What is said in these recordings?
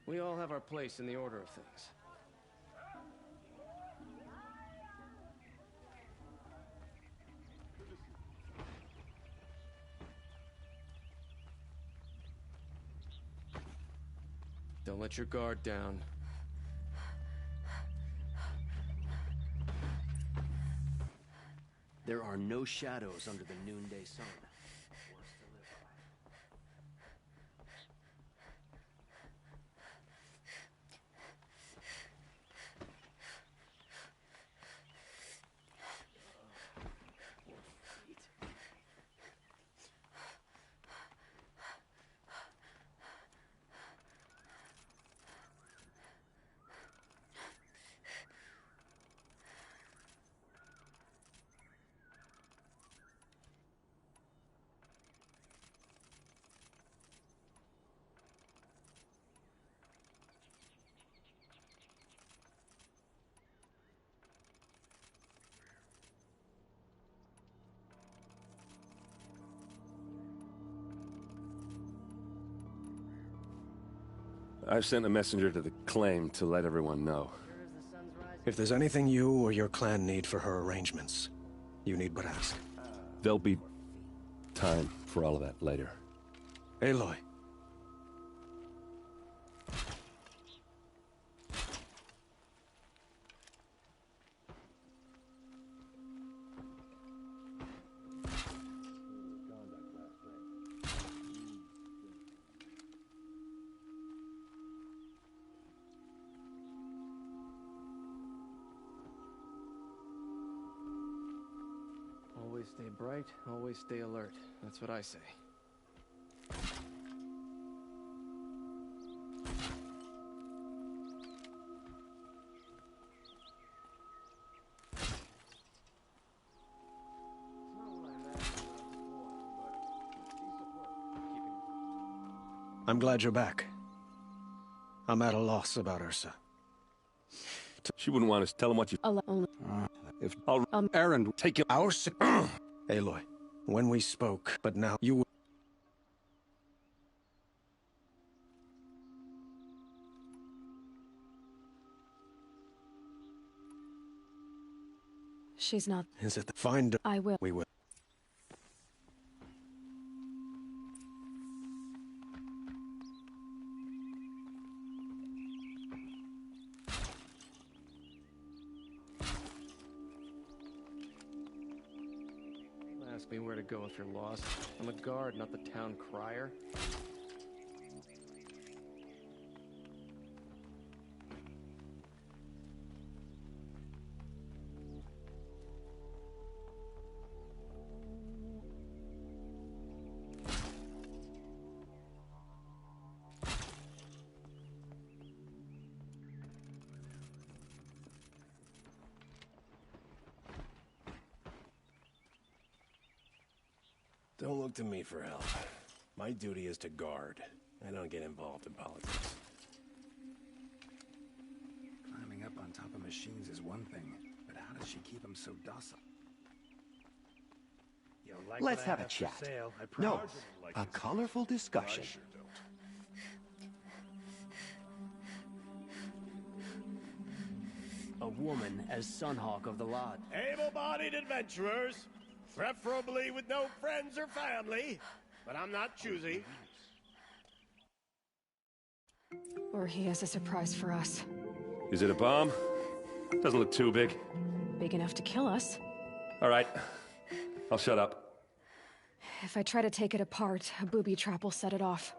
We all have our place in the order of things. Don't let your guard down. There are no shadows under the noonday sun. I've sent a messenger to the claim to let everyone know. If there's anything you or your clan need for her arrangements, you need but ask. There'll be time for all of that later. Aloy. Always stay bright, always stay alert. That's what I say. I'm glad you're back. I'm at a loss about Ursa. She wouldn't want us to tell him what you... If Aaron, take him... Our Aloy, when we spoke, but now you... She's not... Is it the... Find... I will. We will. Ask me where to go if you're lost. I'm a guard, not the town crier. Don't look to me for help. My duty is to guard. I don't get involved in politics. Climbing up on top of machines is one thing, but how does she keep them so docile? Let's have a chat. No, a colorful discussion. A woman as Sunhawk of the lot. Able-bodied adventurers, preferably with no friends or family, but I'm not choosy. Or he has a surprise for us. Is it a bomb? Doesn't look too big. Big enough to kill us. All right. I'll shut up. If I try to take it apart, a booby trap will set it off.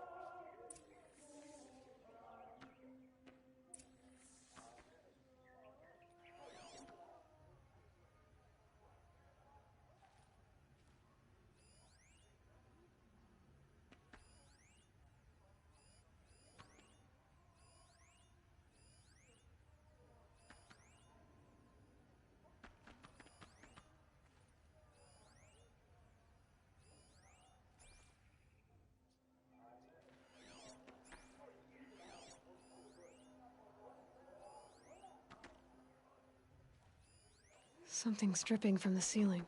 Something's dripping from the ceiling.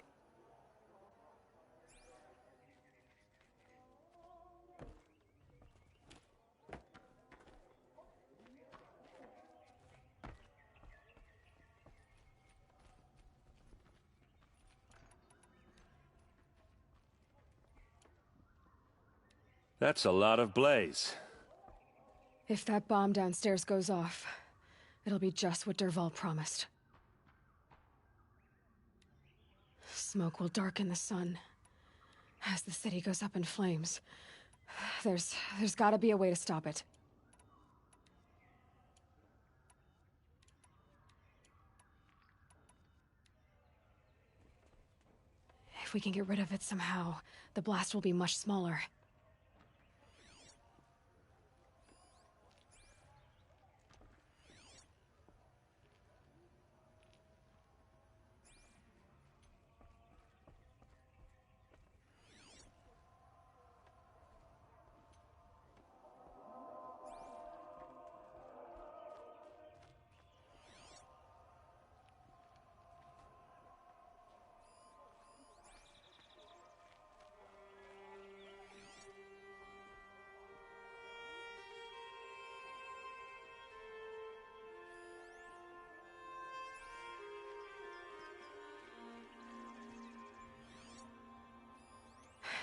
That's a lot of blaze. If that bomb downstairs goes off, it'll be just what Dervahl promised. Smoke will darken the sun as the city goes up in flames. There's gotta be a way to stop it. If we can get rid of it somehow, the blast will be much smaller.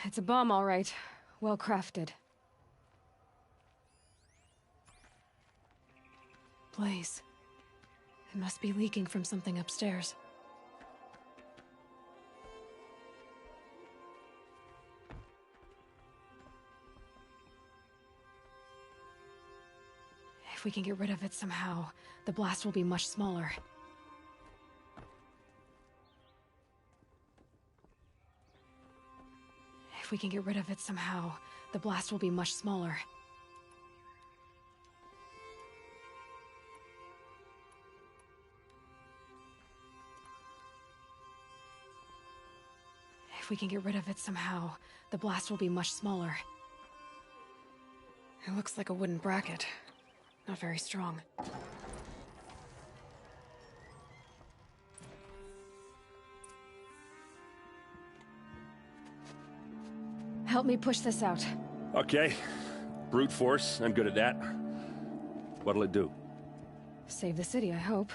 It's a bomb, all right. Well crafted. Blaze. It must be leaking from something upstairs. If we can get rid of it somehow, the blast will be much smaller. If we can get rid of it somehow, the blast will be much smaller. If we can get rid of it somehow, the blast will be much smaller. It looks like a wooden bracket. Not very strong. Help me push this out. Okay. Brute force, I'm good at that. What'll it do? Save the city, I hope.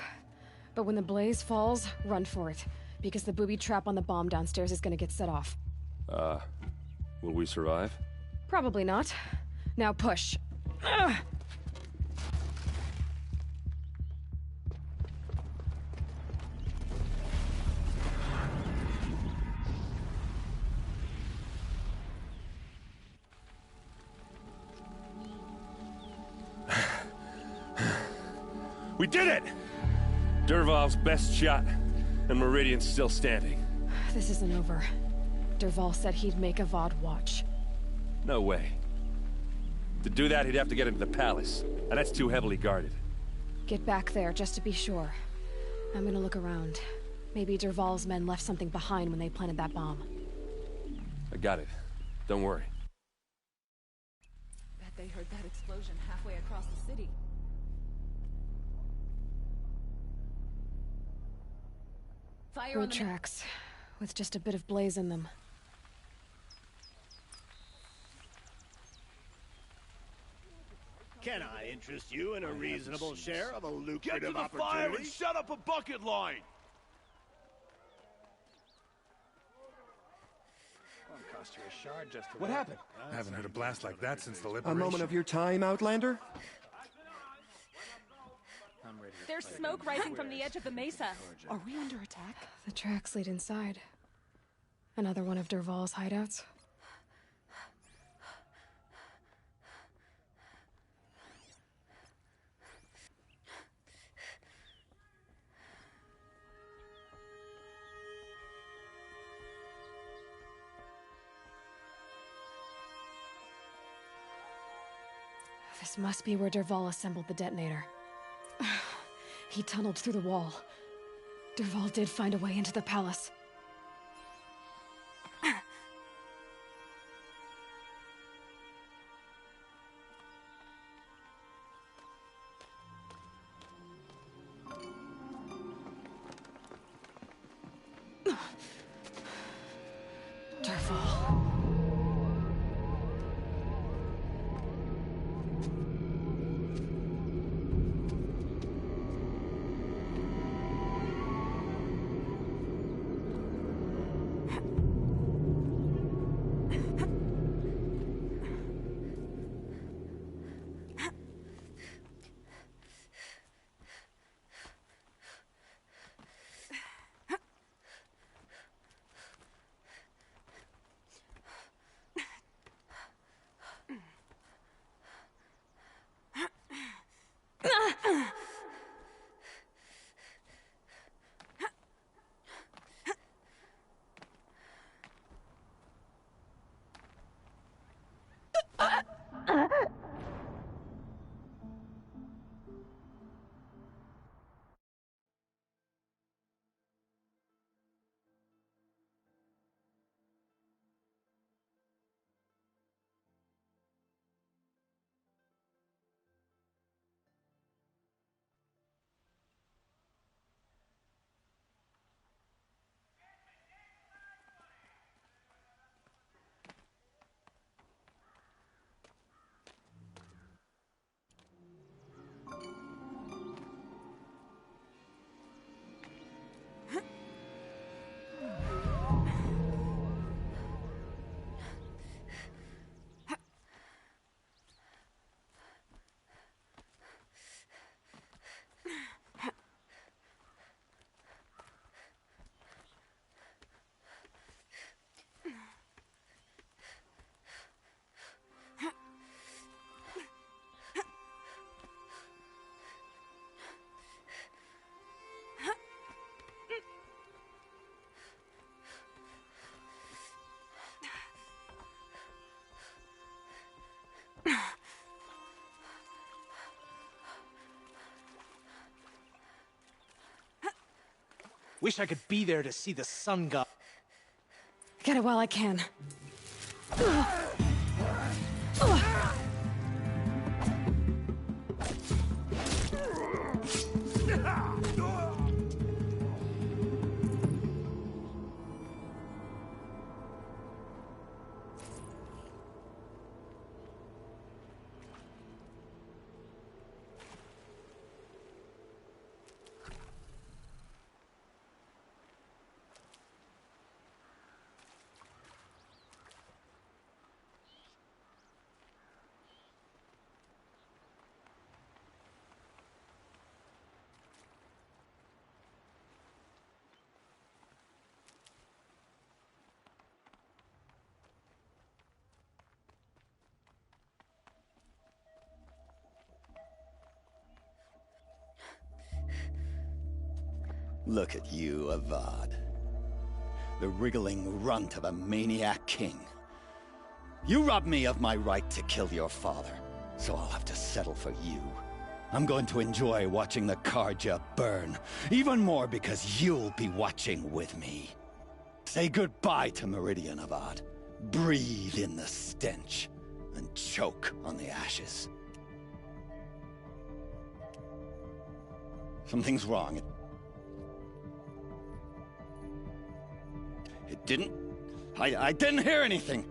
But when the blaze falls, run for it. Because the booby trap on the bomb downstairs is gonna get set off. Will we survive? Probably not. Now push. Ugh! We did it! Dervahl's best shot, and Meridian's still standing. This isn't over. Dervahl said he'd make a VOD watch. No way. To do that, he'd have to get into the palace, and that's too heavily guarded. Get back there, just to be sure. I'm gonna look around. Maybe Dervahl's men left something behind when they planted that bomb. I got it. Don't worry. Bet they heard that explosion halfway across the city. Fire Road tracks, with just a bit of blaze in them. Can I interest you in a reasonable share of a lucrative Get to the opportunity? fire and set up a bucket line! Cost you a shard just to What happened? I haven't heard a blast like that since the A liberation. moment of your time, Outlander? There's smoke rising from the edge of the mesa. Are we under attack? The tracks lead inside. Another one of Dervahl's hideouts. This must be where Dervahl assembled the detonator. He tunneled through the wall. Dervahl did find a way into the palace. Dervahl. Wish I could be there to see the sun god. Get it while I can. Look at you, Avad. The wriggling runt of a maniac king. You robbed me of my right to kill your father, so I'll have to settle for you. I'm going to enjoy watching the Karja burn, even more because you'll be watching with me. Say goodbye to Meridian, Avad. Breathe in the stench, and choke on the ashes. Something's wrong. It didn't... I didn't hear anything.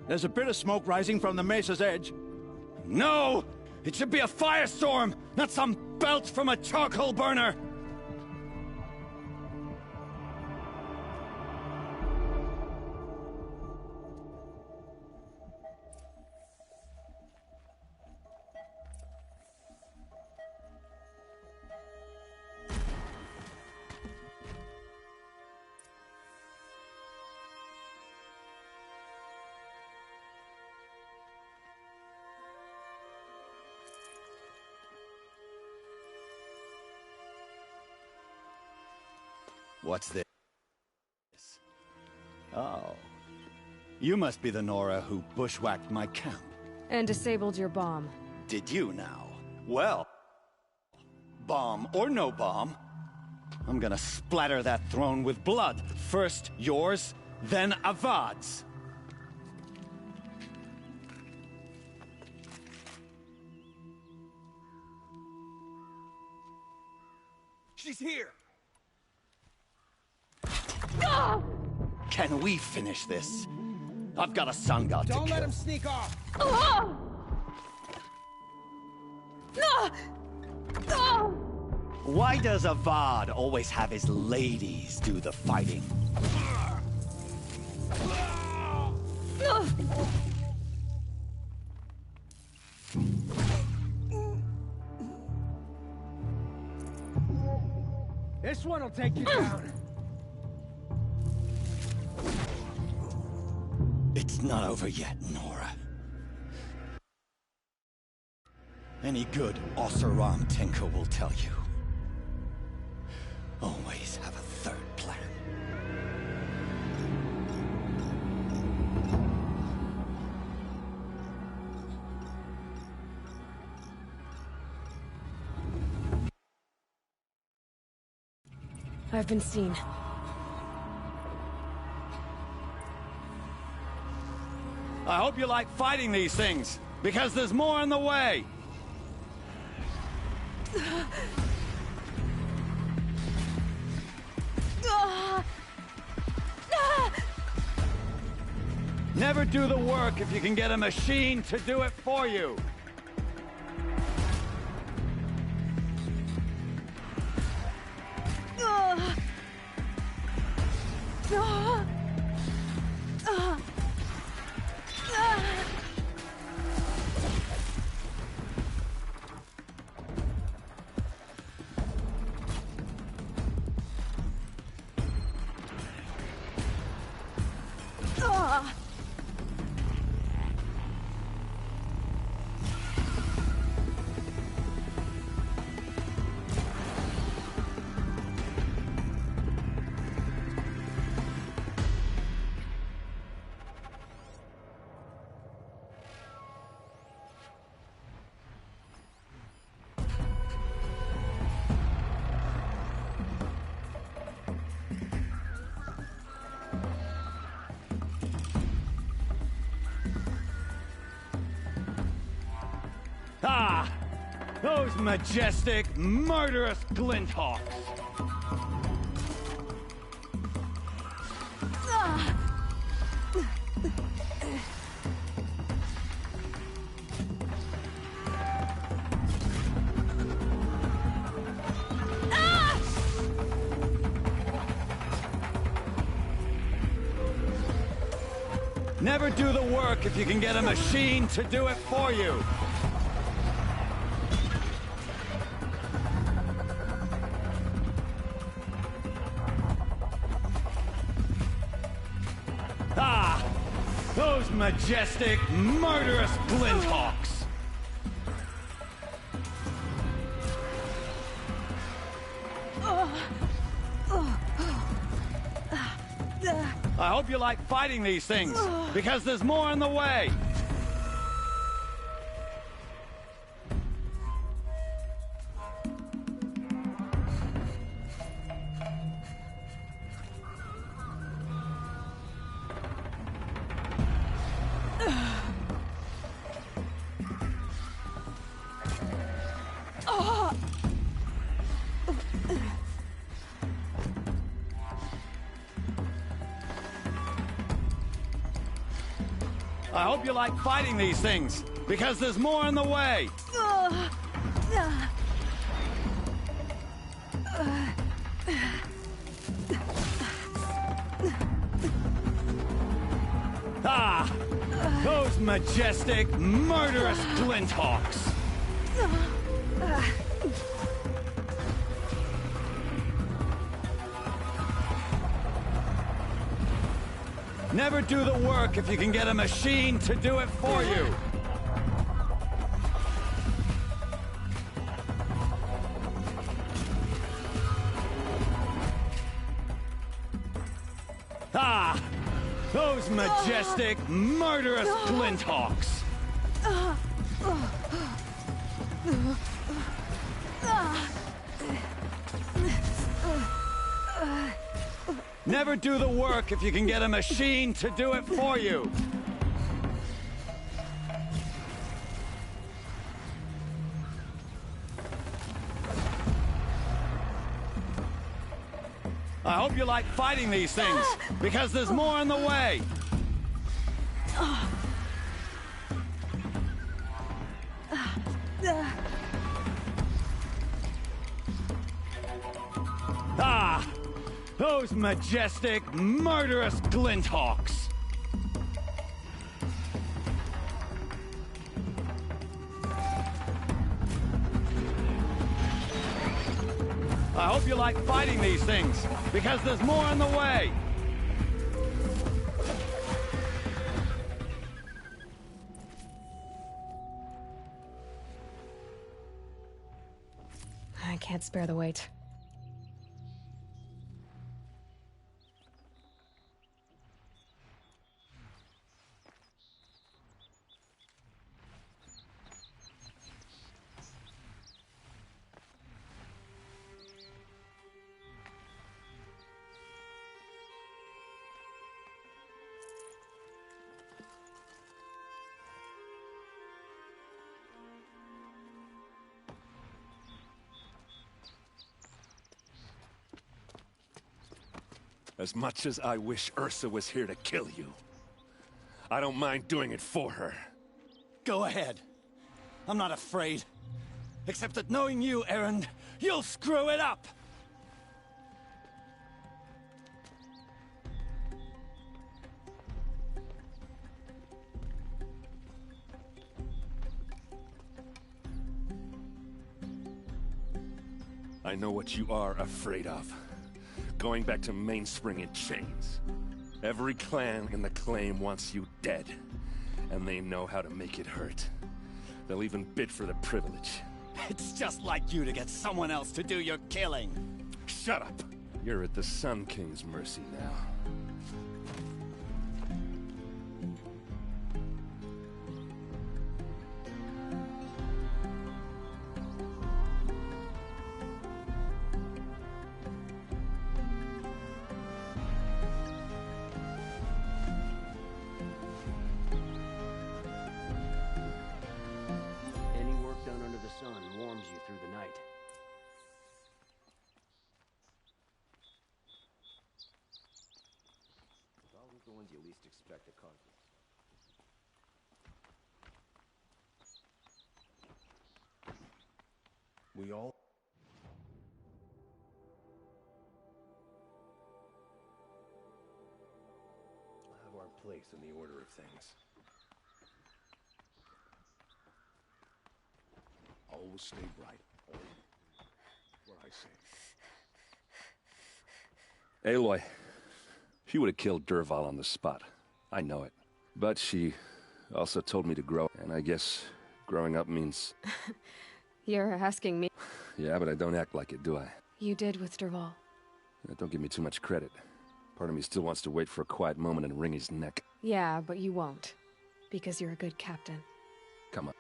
There's a bit of smoke rising from the mesa's edge. No! It should be a firestorm, not some belch from a charcoal burner! What's this? Oh. You must be the Nora who bushwhacked my camp. And disabled your bomb. Did you now? Well, bomb or no bomb, I'm gonna splatter that throne with blood. First yours, then Avad's. She's here! Can we finish this? I've got a sun god to kill. Don't let him sneak off! Why does Avad always have his ladies do the fighting? This one'll take you down. It's not over yet, Nora. Any good Oseram tinker will tell you. Always have a third plan. I've been seen. I hope you like fighting these things, because there's more on the way! Never do the work if you can get a machine to do it for you! Ah! Those majestic, murderous glinthawks! Never do the work if you can get a machine to do it for you. Ah! Those majestic, murderous glinthawks! I hope you like fighting these things, because there's more in the way. I hope you like fighting these things, because there's more in the way. Ah! Those majestic, murderous glinthawks! Never do the work if you can get a machine to do it for you. Ah! Those majestic, murderous glinthawks! Never do the work if you can get a machine to do it for you. I hope you like fighting these things, because there's more in the way. Ah! Those majestic, murderous glinthawks! I hope you like fighting these things, because there's more in the way. I can't spare the weight. As much as I wish Ursa was here to kill you, I don't mind doing it for her. Go ahead. I'm not afraid. Except that knowing you, Erend, you'll screw it up! I know what you are afraid of. Going back to Mainspring in chains. Every clan in the claim wants you dead. And they know how to make it hurt. They'll even bid for the privilege. It's just like you to get someone else to do your killing. Shut up! You're at the Sun King's mercy now. the sun warms you through the night. It's always the ones you least expect to cause this. We all... have our place in the order of things. Always stay bright. What I say. Aloy, she would have killed Dervahl on the spot. I know it. But she also told me to grow, and I guess growing up means... You're asking me. Yeah, but I don't act like it, do I? You did with Dervahl. Don't give me too much credit. Part of me still wants to wait for a quiet moment and wring his neck. Yeah, but you won't. Because you're a good captain. Come on.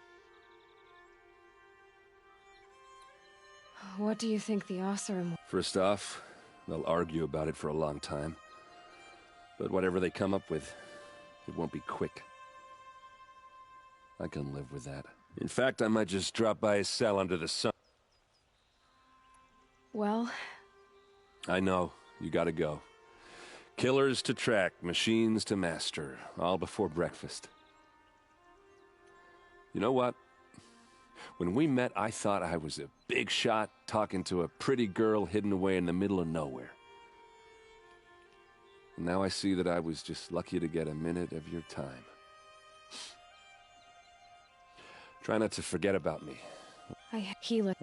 What do you think the Oseram... First off, they'll argue about it for a long time. But whatever they come up with, it won't be quick. I can live with that. In fact, I might just drop by his cell under the sun. Well... I know. You gotta go. Killers to track, machines to master, all before breakfast. You know what? When we met, I thought I was a big shot talking to a pretty girl hidden away in the middle of nowhere. And now I see that I was just lucky to get a minute of your time. Try not to forget about me. I heal it.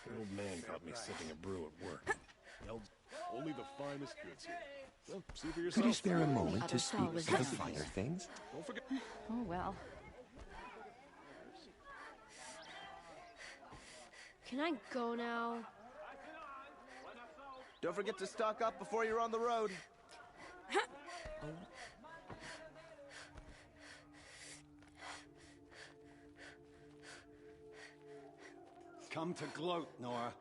The old man caught me sipping a brew at work. Yelled, only the finest goods here. Well, see for yourself. Could you spare a moment to speak of the finer things? Don't forget. Oh, well. Can I go now? Don't forget to stock up before you're on the road. Come to gloat, Nora.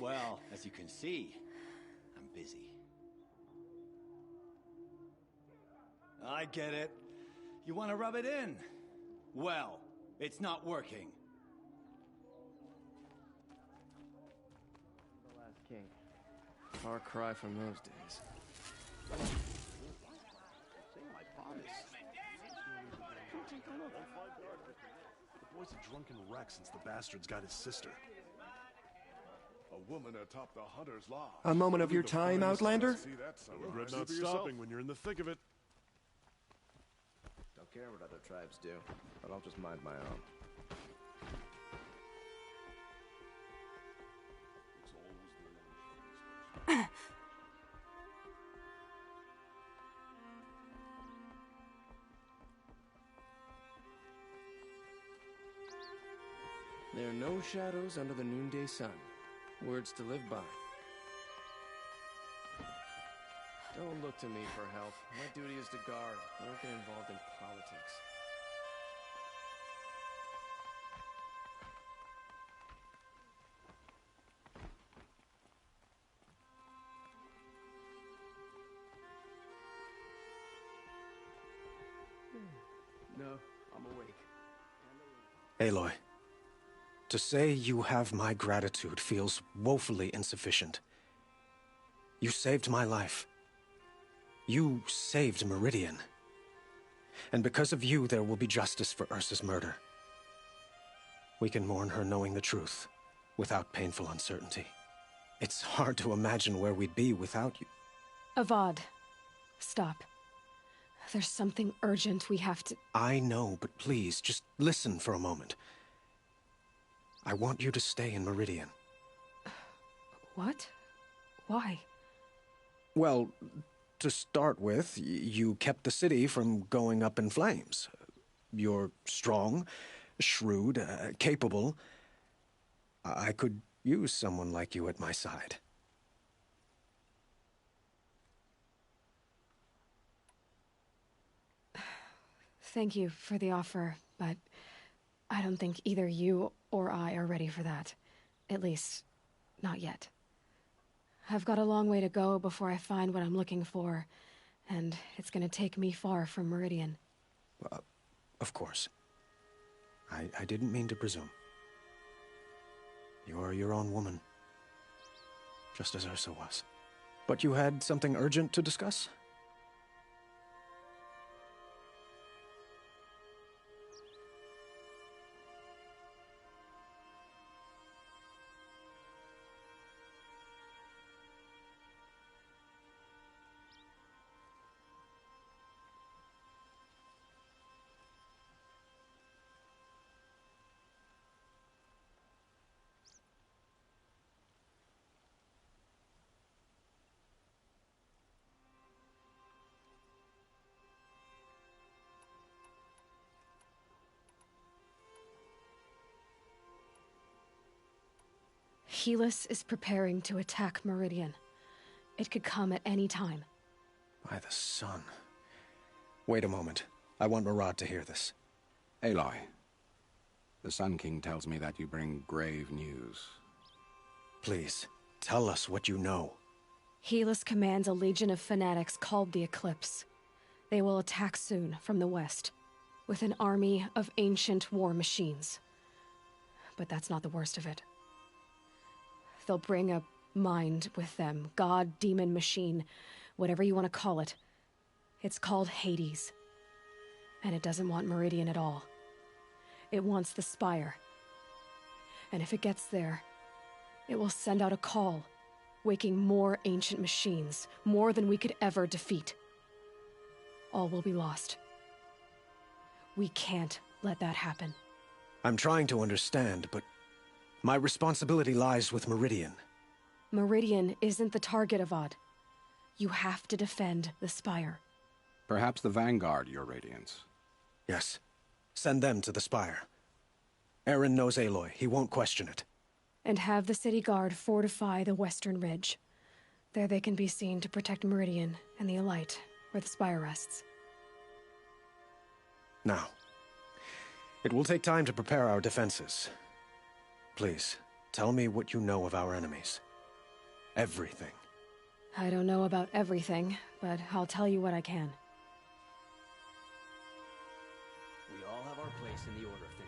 Well, as you can see, I'm busy. I get it. You want to rub it in? Well, it's not working. The last king. Far cry from those days. The boy's a drunken wreck since the bastard's got his sister. A woman atop the hunter's lodge. A moment of your time, Outlander? See that, son. I regret not stopping when you're in the thick of it. Don't care what other tribes do, but I'll just mind my own. There are no shadows under the noonday sun. Words to live by. Don't look to me for help. My duty is to guard. I don't get involved in politics. No, I'm awake. Aloy, to say you have my gratitude feels woefully insufficient. You saved my life. You saved Meridian. And because of you, there will be justice for Ursa's murder. We can mourn her knowing the truth, without painful uncertainty. It's hard to imagine where we'd be without you. Avad, stop. There's something urgent we have to... I know, but please, just listen for a moment. I want you to stay in Meridian. What? Why? Well, to start with, you kept the city from going up in flames. You're strong, shrewd, capable. I could use someone like you at my side. Thank you for the offer, but I don't think either you or I are ready for that. At least, not yet. I've got a long way to go before I find what I'm looking for, and it's gonna take me far from Meridian. Of course. I didn't mean to presume. You're your own woman. Just as Ursa was. But you had something urgent to discuss? Helis is preparing to attack Meridian. It could come at any time. By the sun. Wait a moment. I want Murad to hear this. Aloy, the Sun King tells me that you bring grave news. Please, tell us what you know. Helis commands a legion of fanatics called the Eclipse. They will attack soon from the west, with an army of ancient war machines. But that's not the worst of it. They'll bring a mind with them, god, demon, machine, whatever you want to call it. It's called Hades. And it doesn't want Meridian at all. It wants the Spire. And if it gets there, it will send out a call, waking more ancient machines, more than we could ever defeat. All will be lost. We can't let that happen. I'm trying to understand, but my responsibility lies with Meridian. Meridian isn't the target, Avad. You have to defend the Spire. Perhaps the Vanguard, Your Radiance. Yes. Send them to the Spire. Eren knows Aloy. He won't question it. And have the city guard fortify the western ridge. There they can be seen to protect Meridian and the Elite, where the Spire rests. Now, it will take time to prepare our defenses. Please, tell me what you know of our enemies. Everything. I don't know about everything, but I'll tell you what I can. We all have our place in the order of things.